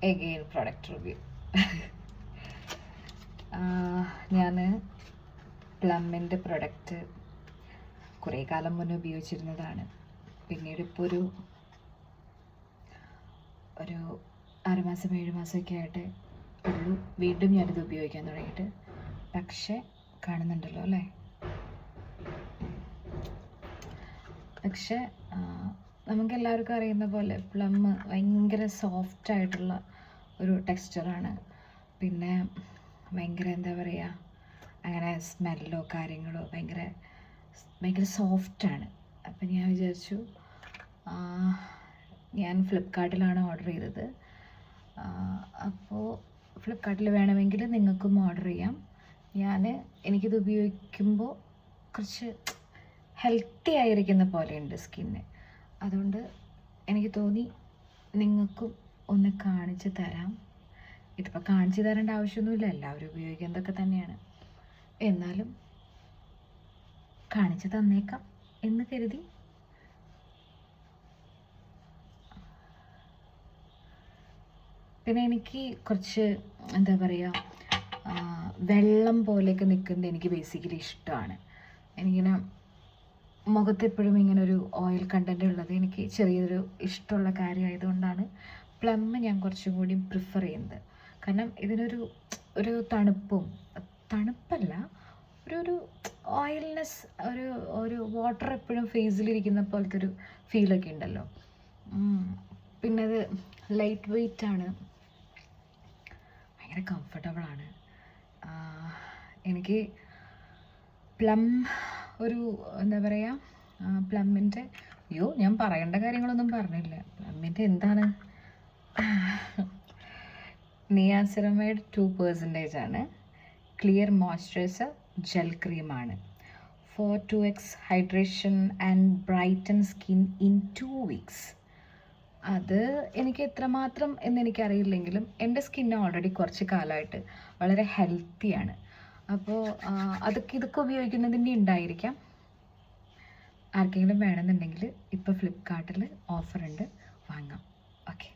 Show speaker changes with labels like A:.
A: Again product review. ഞാൻ പ്ലമ്മിൻ്റെ product കുറേ കാലം മുന്നേ ഉപയോഗിച്ചിരുന്നതാണ്. പിന്നീട് ഇപ്പോൾ ഒരു 6 മാസം 7 മാസമൊക്കെ ആയിട്ട് ഉള്ളൂ വീണ്ടും ഞാനിത് ഉപയോഗിക്കാൻ തുടങ്ങിയിട്ട്. പക്ഷേ കാണുന്നുണ്ടല്ലോ അല്ലേ, പക്ഷേ നമുക്കെല്ലാവർക്കും അറിയുന്ന പോലെ പ്ലം ഭയങ്കര സോഫ്റ്റായിട്ടുള്ള ഒരു ടെക്സ്ചറാണ്. പിന്നെ ഭയങ്കര എന്താ പറയുക, അങ്ങനെ സ്മെല്ലോ കാര്യങ്ങളോ ഭയങ്കര സോഫ്റ്റാണ്. അപ്പം ഞാൻ വിചാരിച്ചു, ഞാൻ ഫ്ലിപ്കാർട്ടിലാണ് ഓർഡർ ചെയ്തത്. അപ്പോൾ ഫ്ലിപ്കാർട്ടിൽ വേണമെങ്കിൽ നിങ്ങൾക്കും ഓർഡർ ചെയ്യാം. എനിക്കിത് ഉപയോഗിക്കുമ്പോൾ കുറച്ച് ഹെൽത്തി ആയിരിക്കുന്ന പോലെയുണ്ട് സ്കിന്ന്. അതുകൊണ്ട് എനിക്ക് തോന്നി നിങ്ങൾക്കും ഒന്ന് കാണിച്ചു തരാം. ഇതിപ്പോൾ കാണിച്ചു തരേണ്ട ആവശ്യമൊന്നുമില്ല, എല്ലാവരും ഉപയോഗിക്കുന്നതൊക്കെ തന്നെയാണ്. എന്നാലും കാണിച്ചു തന്നേക്കാം എന്ന് കരുതി. പിന്നെ എനിക്ക് കുറച്ച് എന്താ പറയുക, വെള്ളം പോലെയൊക്കെ നിൽക്കുന്നത് എനിക്ക് ബേസിക്കലി ഇഷ്ടമാണ്. എനിക്കിങ്ങനെ മുഖത്തെപ്പോഴും ഇങ്ങനെ ഒരു ഓയിൽ കണ്ടൻറ്റ് ഉള്ളത് എനിക്ക് ചെറിയൊരു ഇഷ്ടമുള്ള കാര്യമായതുകൊണ്ടാണ് പ്ലം ഞാൻ കുറച്ചും കൂടി പ്രിഫർ ചെയ്യുന്നത്. കാരണം ഇതിനൊരു തണുപ്പല്ല, ഒരു ഓയിൽനെസ്, ഒരു വാട്ടർ എപ്പോഴും ഫേസിലിരിക്കുന്ന പോലത്തെ ഒരു ഫീലൊക്കെ ഉണ്ടല്ലോ. പിന്നെ അത് ലൈറ്റ് വെയ്റ്റ് ആണ്, ഭയങ്കര കംഫർട്ടബിളാണ്. എനിക്ക് പ്ലം എന്താ പറയുക, പ്ലമ്മിൻ്റെ ഞാൻ പറയേണ്ട കാര്യങ്ങളൊന്നും പറഞ്ഞില്ല. പ്ലമ്മിൻ്റെ എന്താണ്, നിയാസിറമൈഡ് 2% ആണ്. ക്ലിയർ മോയ്സ്ചറൈസർ ജെൽ ക്രീമാണ്. 4-2x hydration and brighten skin in 2 weeks. അത് എനിക്ക് എത്രമാത്രം എന്നെനിക്കറിയില്ലെങ്കിലും എൻ്റെ സ്കിന്ന് ഓൾറെഡി കുറച്ച് കാലമായിട്ട് വളരെ ഹെൽത്തിയാണ്. അപ്പോൾ ഇതൊക്കെ ഉപയോഗിക്കുന്നതിൻ്റെ ഉണ്ടായിരിക്കാം. ആർക്കെങ്കിലും വേണമെന്നുണ്ടെങ്കിൽ ഇപ്പോൾ ഫ്ലിപ്കാർട്ടിൽ ഓഫറുണ്ട്, വാങ്ങാം. ഓക്കെ.